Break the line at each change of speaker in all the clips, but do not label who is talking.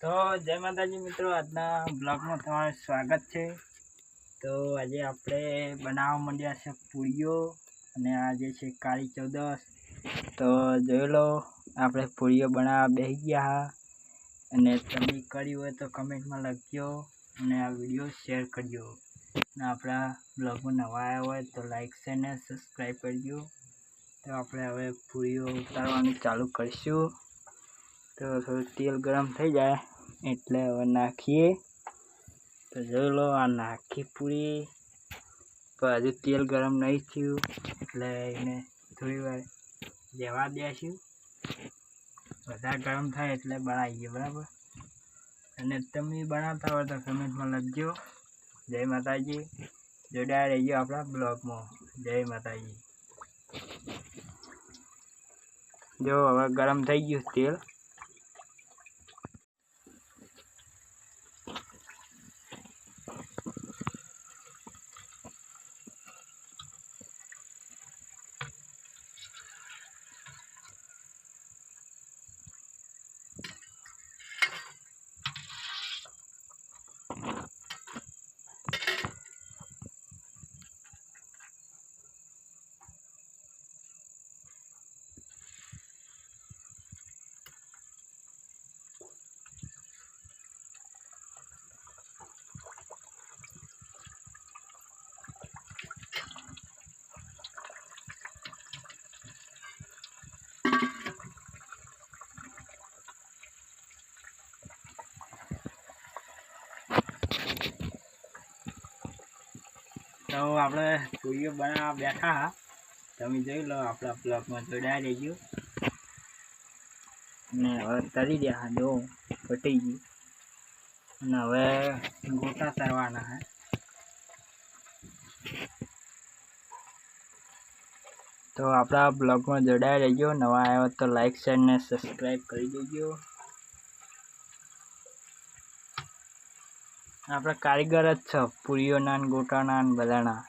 તો જય માતાજી મિત્રો, આજના બ્લોગમાં તમારું સ્વાગત છે। તો આજે આપણે બનાવવા માંડ્યા છે પૂરીઓ, અને આજે છે કાળી ચૌદસ। તો જોઈ લો, આપણે પૂરીઓ બનાવવા બેસી ગયા। અને તમે કરી હોય તો કમેન્ટમાં લખજો અને આ વિડીયો શેર કરજો। અને આપણા બ્લોગમાં નવા આવ્યા હોય તો લાઈક શેર અને સબસ્ક્રાઈબ કરજો। તો આપણે હવે પૂરીઓ ઉતારવાનું ચાલુ કરીશું। તો થોડું તેલ ગરમ થઈ જાય એટલે હવે નાખીએ। તો જોઈ લો, આ નાખી પૂરી, પણ હજુ તેલ ગરમ નહીં થયું એટલે એને થોડી વાર જવા દઈશું। વધારે ગરમ થાય એટલે બનાવીએ, બરાબર। અને તમે બનાવતા હોય તો કમેન્ટમાં લખજો। જય માતાજી, જોડાયા રહેજો આપણા બ્લોગમાં। જય માતાજી। જો હવે ગરમ થઈ ગયું તેલ। તો આપણે પૂરીઓ બનાવવા બેઠા, તમે જોઈ લો આપણા બ્લોગમાં જોડાઈ રહેજો। અને હવે તરી ગયા, જો ફટી ગયું। અને હવે ગોટા તરવાના હે। તો આપણા બ્લોગમાં જોડાઈ રહેજો। નવા આવ્યો તો લાઈક શેર ને સબસ્ક્રાઈબ કરી દેજો। આપણે કારીગર જ છો પૂરીઓના ને ગોટાના ને બધાના।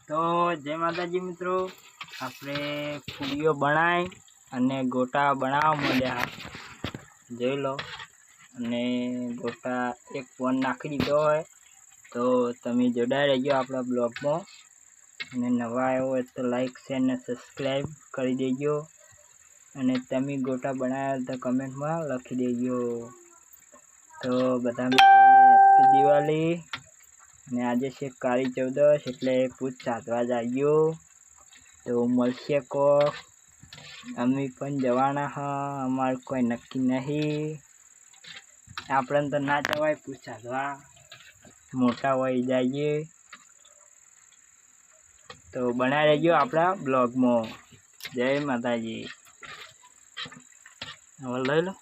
તો જય માતાજી મિત્રો, આપણે પૂરીઓ બનાવી અને ગોટા બનાવવા માંડ્યા, જોઈ લો। અને ગોટા એક ફોન નાખી દીધો હોય તો તમે જોડાઈ રહેજો આપણા બ્લોગમાં। અને નવા આવ્યો હોય તો લાઈક શેર ને સબસ્ક્રાઈબ કરી દેજો। અને તમે ગોટા બનાવ્યા તો કમેન્ટમાં લખી દેજો। તો બધા મિત્રોને હેપી દિવાળી। અને આજે છે કાળી ચૌદસ એટલે પૂછ સાધવા જાજો। તો મળશે કોક, અમે પણ જવાના હ, અમારું કોઈ નક્કી નહીં। આપણે તો ના જવાય પૂછ સાધવા, મોટા હોય જઈએ। તો બનાવી રહેજો આપણા બ્લોગમાં। જય માતાજી। હવે લઈ લો।